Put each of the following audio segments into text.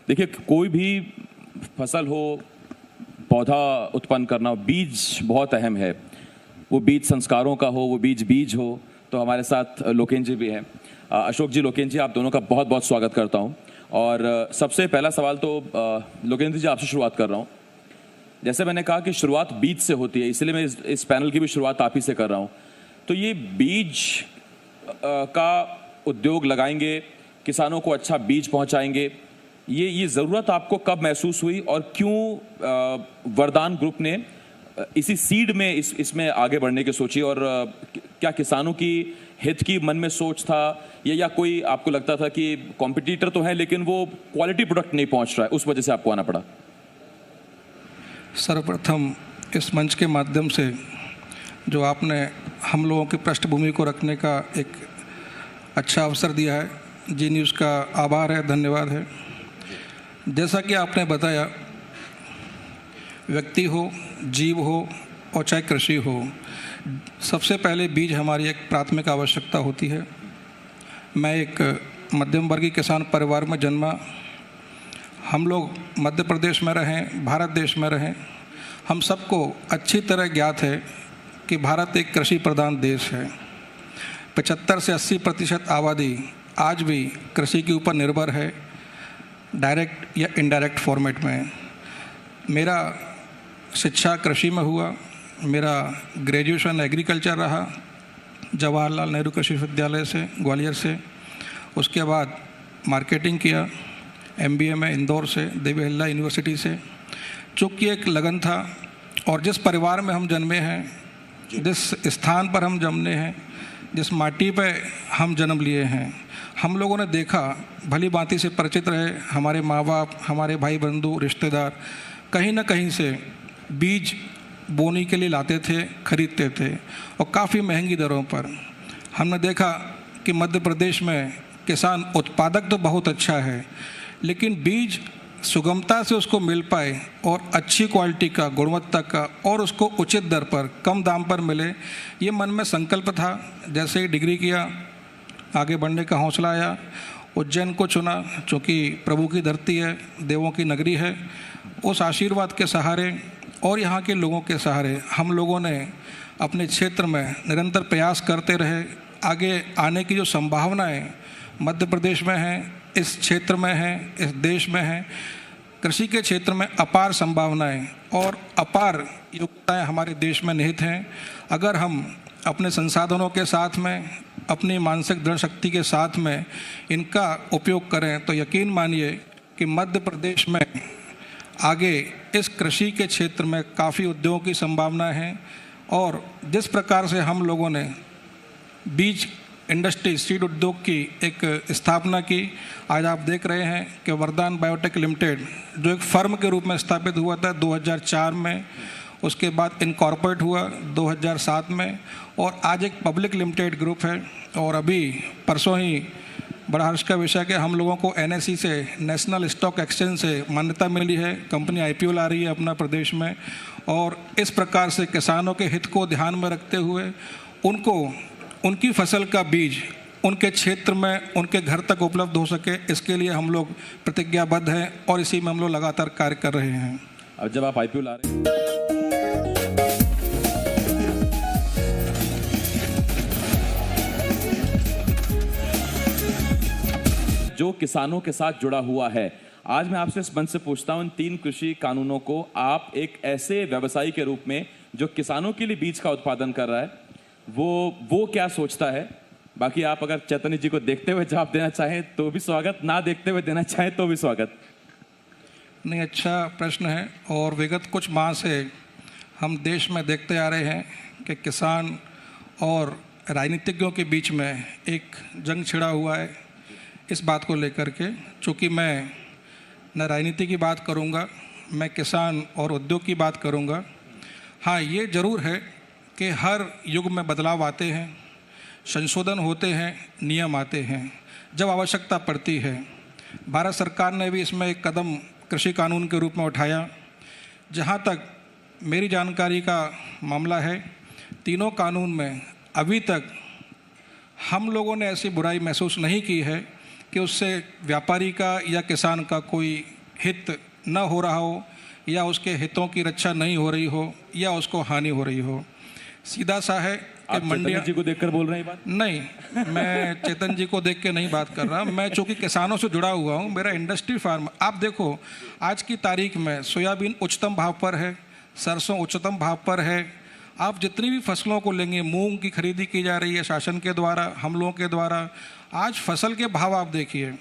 देखिए, कोई भी फसल हो, पौधा उत्पन्न करना हो, बीज बहुत अहम है। वो बीज संस्कारों का हो, वो बीज हो। तो हमारे साथ लोकेन जी भी हैं। अशोक जी, लोकेन जी, आप दोनों का बहुत बहुत स्वागत करता हूं। और सबसे पहला सवाल तो लोकेन जी आपसे शुरुआत कर रहा हूं। जैसे मैंने कहा कि शुरुआत बीज से होती है, इसलिए मैं इस पैनल की भी शुरुआत आप ही से कर रहा हूं। तो ये बीज का उद्योग लगाएंगे, किसानों को अच्छा बीज पहुंचाएंगे, ये ज़रूरत आपको कब महसूस हुई और क्यों वरदान ग्रुप ने इसी सीड में इसमें आगे बढ़ने की सोची? और क्या किसानों की हित की मन में सोच था, या कोई आपको लगता था कि कॉम्पिटिटर तो है लेकिन वो क्वालिटी प्रोडक्ट नहीं पहुंच रहा है, उस वजह से आपको आना पड़ा? सर्वप्रथम इस मंच के माध्यम से जो आपने हम लोगों की पृष्ठभूमि को रखने का एक अच्छा अवसर दिया है, जी न्यूज़ का आभार है, धन्यवाद है। जैसा कि आपने बताया, व्यक्ति हो, जीव हो और चाहे कृषि हो, सबसे पहले बीज हमारी एक प्राथमिक आवश्यकता होती है। मैं एक मध्यम वर्गीय किसान परिवार में जन्मा। हम लोग मध्य प्रदेश में रहें, भारत देश में रहें, हम सबको अच्छी तरह ज्ञात है कि भारत एक कृषि प्रधान देश है। 75 से 80% आबादी आज भी कृषि के ऊपर निर्भर है, डायरेक्ट या इनडायरेक्ट फॉर्मेट में। मेरा शिक्षा कृषि में हुआ, मेरा ग्रेजुएशन एग्रीकल्चर रहा जवाहरलाल नेहरू कृषि विश्वविद्यालय से, ग्वालियर से। उसके बाद मार्केटिंग किया MBA में इंदौर से, देवी अहिल्या यूनिवर्सिटी से। चूँकि एक लगन था और जिस परिवार में हम जन्मे हैं, जिस स्थान पर हम जन्मे हैं, जिस माटी पे हम जन्म लिए हैं, हम लोगों ने देखा, भली भांति से परिचित रहे, हमारे माँ बाप, हमारे भाई बंधु, रिश्तेदार कहीं ना कहीं से बीज बोने के लिए लाते थे, खरीदते थे और काफ़ी महंगी दरों पर। हमने देखा कि मध्य प्रदेश में किसान उत्पादक तो बहुत अच्छा है, लेकिन बीज सुगमता से उसको मिल पाए और अच्छी क्वालिटी का, गुणवत्ता का और उसको उचित दर पर, कम दाम पर मिले, ये मन में संकल्प था। जैसे ही डिग्री किया, आगे बढ़ने का हौसला आया। उज्जैन को चुना, चूँकि प्रभु की धरती है, देवों की नगरी है। उस आशीर्वाद के सहारे और यहाँ के लोगों के सहारे हम लोगों ने अपने क्षेत्र में निरंतर प्रयास करते रहे। आगे आने की जो संभावनाएं मध्य प्रदेश में हैं, इस क्षेत्र में हैं, इस देश में हैं, कृषि के क्षेत्र में अपार संभावनाएं और अपार योग्यताएं हमारे देश में निहित हैं। अगर हम अपने संसाधनों के साथ में, अपनी मानसिक दृढ़ शक्ति के साथ में इनका उपयोग करें तो यकीन मानिए कि मध्य प्रदेश में आगे इस कृषि के क्षेत्र में काफ़ी उद्योगों की संभावना है। और जिस प्रकार से हम लोगों ने बीज इंडस्ट्री, सीड उद्योग की एक स्थापना की, आज आप देख रहे हैं कि वरदान बायोटेक लिमिटेड जो एक फर्म के रूप में स्थापित हुआ था 2004 में, उसके बाद इनकॉर्पोरेट हुआ 2007 में और आज एक पब्लिक लिमिटेड ग्रुप है। और अभी परसों ही बड़ा हर्ष का विषय कि हम लोगों को NSE से, नेशनल स्टॉक एक्सचेंज से मान्यता मिली है। कंपनी IPO ला रही है अपना प्रदेश में। और इस प्रकार से किसानों के हित को ध्यान में रखते हुए उनको उनकी फसल का बीज उनके क्षेत्र में, उनके घर तक उपलब्ध हो सके, इसके लिए हम लोग प्रतिज्ञाबद्ध हैं और इसी में हम लोग लगातार कार्य कर रहे हैं। अब जब आप IPO ला रहे हैं, जो किसानों के साथ जुड़ा हुआ है, आज मैं आपसे इस मंच से पूछता हूं, इन 3 कृषि कानूनों को आप एक ऐसे व्यवसायी के रूप में जो किसानों के लिए बीज का उत्पादन कर रहा है, वो क्या सोचता है? बाकी आप अगर चैतन्य जी को देखते हुए जवाब देना चाहें तो भी स्वागत, ना देखते हुए देना चाहें तो भी स्वागत। नहीं, अच्छा प्रश्न है। और विगत कुछ माह से हम देश में देखते आ रहे हैं कि किसान और राजनीतिज्ञों के बीच में एक जंग छिड़ा हुआ है इस बात को लेकर के। चूँकि मैं न राजनीति की बात करूँगा, मैं किसान और उद्योग की बात करूँगा। हाँ, ये ज़रूर है कि हर युग में बदलाव आते हैं, संशोधन होते हैं, नियम आते हैं जब आवश्यकता पड़ती है। भारत सरकार ने भी इसमें एक कदम कृषि कानून के रूप में उठाया। जहाँ तक मेरी जानकारी का मामला है, तीनों कानून में अभी तक हम लोगों ने ऐसी बुराई महसूस नहीं की है कि उससे व्यापारी का या किसान का कोई हित न हो रहा हो या उसके हितों की रक्षा नहीं हो रही हो या उसको हानि हो रही हो। सीधा सा है कि आप चैतन्य जी को देखकर बोल रहे हैं ये बात? नहीं, मैं चेतन जी को देख के नहीं बात कर रहा। मैं चूंकि किसानों से जुड़ा हुआ हूँ, मेरा इंडस्ट्री फार्म। आप देखो आज की तारीख में सोयाबीन उच्चतम भाव पर है, सरसों उच्चतम भाव पर है। आप जितनी भी फसलों को लेंगे, मूंग की खरीदी की जा रही है शासन के द्वारा, हम लोगों के द्वारा। आज फसल के भाव आप देखिए,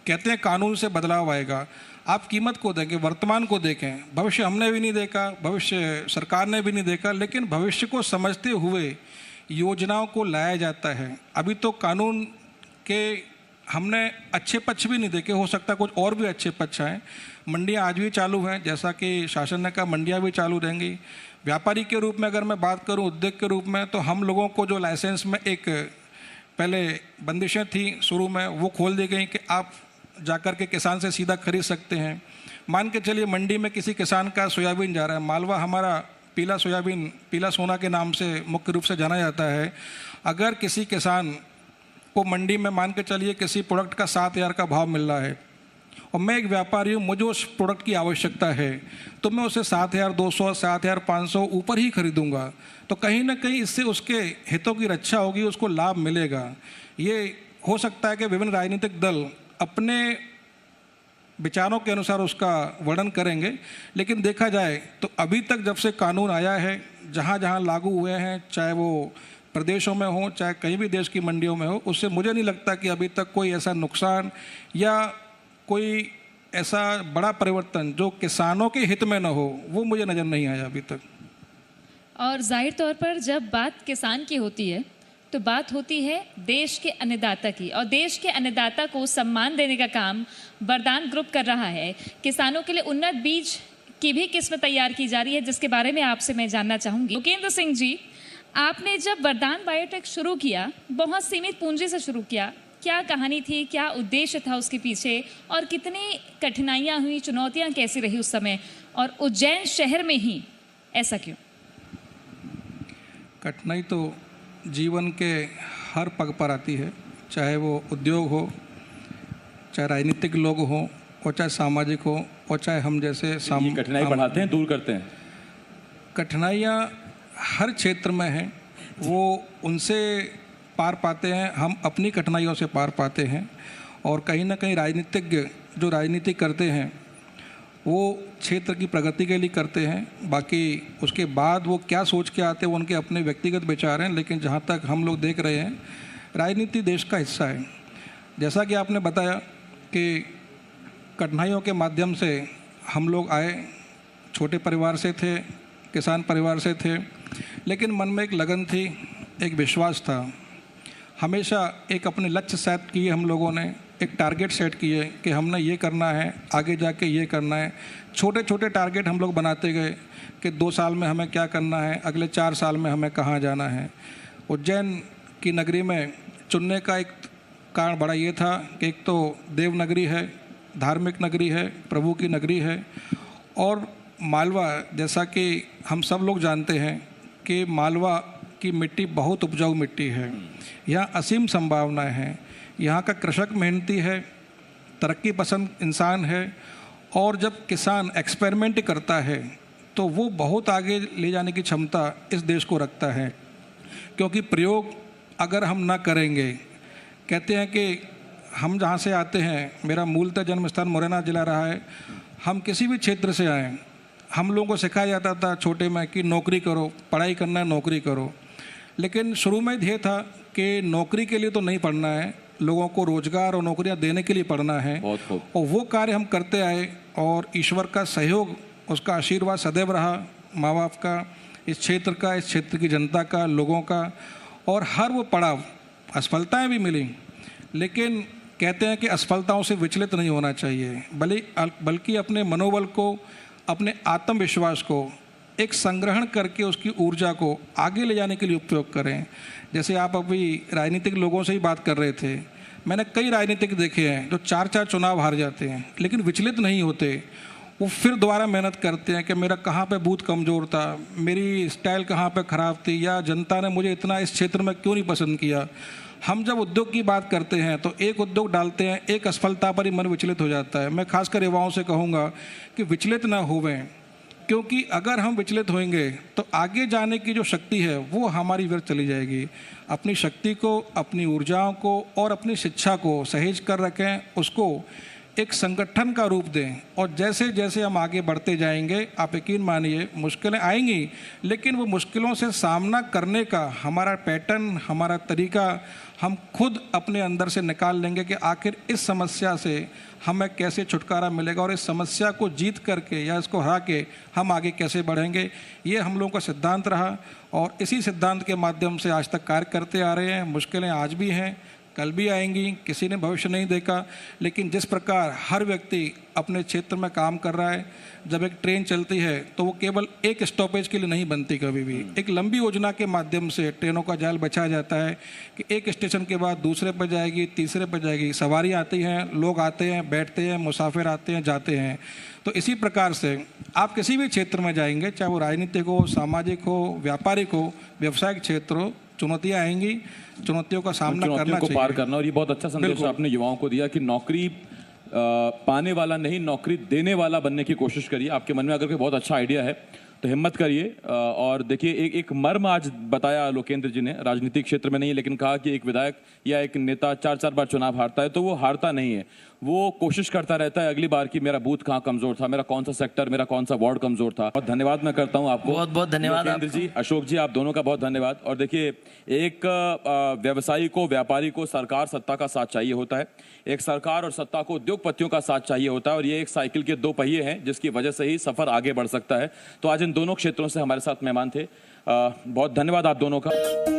कहते हैं कानून से बदलाव आएगा। आप कीमत को देखें, वर्तमान को देखें। भविष्य हमने भी नहीं देखा, भविष्य सरकार ने भी नहीं देखा, लेकिन भविष्य को समझते हुए योजनाओं को लाया जाता है। अभी तो कानून के हमने अच्छे पक्ष भी नहीं देखे, हो सकता कुछ और भी अच्छे पक्ष आएँ। मंडियाँ आज भी चालू हैं, जैसा कि शासन ने कहा मंडियाँ भी चालू रहेंगी। व्यापारी के रूप में अगर मैं बात करूं, उद्योग के रूप में, तो हम लोगों को जो लाइसेंस में एक पहले बंदिशें थी शुरू में, वो खोल दी गई कि आप जाकर के किसान से सीधा खरीद सकते हैं। मान के चलिए मंडी में किसी किसान का सोयाबीन जा रहा है, मालवा हमारा पीला सोयाबीन, पीला सोना के नाम से मुख्य रूप से जाना जाता है। अगर किसी किसान को मंडी में मान के चलिए किसी प्रोडक्ट का 7,000 का भाव मिल रहा है और मैं एक व्यापारी हूँ, मुझे उस प्रोडक्ट की आवश्यकता है, तो मैं उसे 7,200, 7,500 ऊपर ही खरीदूंगा। तो कहीं ना कहीं इससे उसके हितों की रक्षा होगी, उसको लाभ मिलेगा। ये हो सकता है कि विभिन्न राजनीतिक दल अपने विचारों के अनुसार उसका वर्णन करेंगे, लेकिन देखा जाए तो अभी तक जब से कानून आया है, जहाँ जहाँ लागू हुए हैं, चाहे वो प्रदेशों में हो चाहे कहीं भी देश की मंडियों में हो, उससे मुझे नहीं लगता कि अभी तक कोई ऐसा नुकसान या कोई ऐसा बड़ा परिवर्तन जो किसानों के हित में न हो, वो मुझे नज़र नहीं आया अभी तक। और जाहिर तौर पर जब बात किसान की होती है तो बात होती है देश के अन्नदाता की, और देश के अन्नदाता को सम्मान देने का काम वरदान ग्रुप कर रहा है। किसानों के लिए उन्नत बीज की भी किस्म तैयार की जा रही है, जिसके बारे में आपसे मैं जानना चाहूँगी। लोकेंद्र सिंह जी, आपने जब वरदान बायोटेक शुरू किया, बहुत सीमित पूंजी से शुरू किया, क्या कहानी थी, क्या उद्देश्य था उसके पीछे, और कितनी कठिनाइयाँ हुई, चुनौतियाँ कैसी रही उस समय, और उज्जैन शहर में ही ऐसा क्यों? कठिनाई तो जीवन के हर पग पर आती है, चाहे वो उद्योग हो, चाहे राजनीतिक लोग हो, और चाहे सामाजिक हो, और चाहे हम जैसे कठिनाई बढ़ाते हैं, दूर करते हैं? कठिनाइयाँ हर क्षेत्र में हैं, वो उनसे पार पाते हैं, हम अपनी कठिनाइयों से पार पाते हैं। और कहीं ना कहीं राजनीतिज्ञ जो राजनीति करते हैं वो क्षेत्र की प्रगति के लिए करते हैं, बाकी उसके बाद वो क्या सोच के आते हैं वो उनके अपने व्यक्तिगत विचार हैं। लेकिन जहाँ तक हम लोग देख रहे हैं, राजनीति देश का हिस्सा है। जैसा कि आपने बताया कि कठिनाइयों के माध्यम से हम लोग आए, छोटे परिवार से थे, किसान परिवार से थे, लेकिन मन में एक लगन थी, एक विश्वास था। हमेशा एक अपने लक्ष्य सेट किए हम लोगों ने, एक टारगेट सेट किए कि हमने ये करना है, आगे जाके ये करना है। छोटे छोटे टारगेट हम लोग बनाते गए कि 2 साल में हमें क्या करना है, अगले 4 साल में हमें कहाँ जाना है। उज्जैन की नगरी में चुनने का एक कारण बड़ा ये था कि एक तो देव नगरी है, धार्मिक नगरी है, प्रभु की नगरी है, और मालवा, जैसा कि हम सब लोग जानते हैं कि मालवा की मिट्टी बहुत उपजाऊ मिट्टी है, यहाँ असीम संभावनाएं हैं। यहाँ का कृषक मेहनती है, तरक्की पसंद इंसान है, और जब किसान एक्सपेरिमेंट करता है तो वो बहुत आगे ले जाने की क्षमता इस देश को रखता है। क्योंकि प्रयोग अगर हम ना करेंगे, कहते हैं कि हम जहाँ से आते हैं, मेरा मूलतः जन्म स्थान मुरैना जिला रहा है, हम किसी भी क्षेत्र से आएँ, हम लोगों को सिखाया जाता था छोटे में कि नौकरी करो, पढ़ाई करना है नौकरी करो। लेकिन शुरू में ध्येय था कि नौकरी के लिए तो नहीं पढ़ना है, लोगों को रोजगार और नौकरियां देने के लिए पढ़ना है। और वो कार्य हम करते आए, और ईश्वर का सहयोग, उसका आशीर्वाद सदैव रहा, माँ बाप का, इस क्षेत्र का, इस क्षेत्र की जनता का, लोगों का। और हर वो पड़ाव, असफलताएं भी मिली, लेकिन कहते हैं कि असफलताओं से विचलित नहीं होना चाहिए, बल्कि अपने मनोबल को, अपने आत्मविश्वास को एक संग्रहण करके उसकी ऊर्जा को आगे ले जाने के लिए उपयोग करें। जैसे आप अभी राजनीतिक लोगों से ही बात कर रहे थे, मैंने कई राजनीतिक देखे हैं जो 4 चुनाव हार जाते हैं लेकिन विचलित नहीं होते। वो फिर दोबारा मेहनत करते हैं कि मेरा कहाँ पे बूथ कमज़ोर था, मेरी स्टाइल कहाँ पे ख़राब थी, या जनता ने मुझे इतना इस क्षेत्र में क्यों नहीं पसंद किया। हम जब उद्योग की बात करते हैं तो एक उद्योग डालते हैं, एक असफलता पर ही मन विचलित हो जाता है। मैं खासकर युवाओं से कहूँगा कि विचलित ना होवें, क्योंकि अगर हम विचलित होंगे तो आगे जाने की जो शक्ति है वो हमारी व्यर्थ चली जाएगी। अपनी शक्ति को, अपनी ऊर्जाओं को और अपनी शिक्षा को सहेज कर रखें, उसको एक संगठन का रूप दें, और जैसे जैसे हम आगे बढ़ते जाएंगे आप यकीन मानिए मुश्किलें आएंगी, लेकिन वो मुश्किलों से सामना करने का हमारा पैटर्न, हमारा तरीका हम खुद अपने अंदर से निकाल लेंगे कि आखिर इस समस्या से हमें कैसे छुटकारा मिलेगा और इस समस्या को जीत करके या इसको हरा के हम आगे कैसे बढ़ेंगे। ये हम लोगों का सिद्धांत रहा और इसी सिद्धांत के माध्यम से आज तक कार्य करते आ रहे हैं। मुश्किलें आज भी हैं, कल भी आएंगी, किसी ने भविष्य नहीं देखा, लेकिन जिस प्रकार हर व्यक्ति अपने क्षेत्र में काम कर रहा है, जब एक ट्रेन चलती है तो वो केवल एक स्टॉपेज के लिए नहीं बनती, कभी भी एक लंबी योजना के माध्यम से ट्रेनों का जाल बचाया जाता है कि एक स्टेशन के बाद दूसरे पर जाएगी, तीसरे पर जाएगी, सवारी आती हैं, लोग आते हैं, बैठते हैं, मुसाफिर आते हैं, जाते हैं। तो इसी प्रकार से आप किसी भी क्षेत्र में जाएंगे, चाहे वो राजनीतिक हो, सामाजिक हो, व्यापारिक हो, व्यवसायिक क्षेत्र हो, चुनौतियाँ आएंगी, चुनौतियों का सामना करना को पार करना। और ये बहुत अच्छा संदेश आपने युवाओं को दिया कि नौकरी पाने वाला नहीं, नौकरी देने वाला बनने की कोशिश करिए। आपके मन में अगर कोई बहुत अच्छा आइडिया है तो हिम्मत करिए। और देखिए एक मर्म आज बताया लोकेंद्र जी ने, राजनीतिक क्षेत्र में नहीं है, लेकिन कहा कि एक विधायक या एक नेता 4-4 बार चुनाव हारता है तो वो हारता नहीं है, वो कोशिश करता रहता है अगली बार कि मेरा बूथ कहाँ कमजोर था, मेरा कौन सा सेक्टर, मेरा कौन सा वार्ड कमजोर था। बहुत धन्यवाद मैं करता हूँ आपको। बहुत बहुत धन्यवाद लोकेंद्र जी, अशोक जी, आप दोनों का बहुत धन्यवाद। और देखिए एक व्यवसायी को, व्यापारी को सरकार सत्ता का साथ चाहिए होता है, एक सरकार और सत्ता को उद्योगपतियों का साथ चाहिए होता है, और ये एक साइकिल के 2 पहिए हैं जिसकी वजह से ही सफर आगे बढ़ सकता है। तो आज इन दोनों क्षेत्रों से हमारे साथ मेहमान थे। बहुत धन्यवाद आप दोनों का।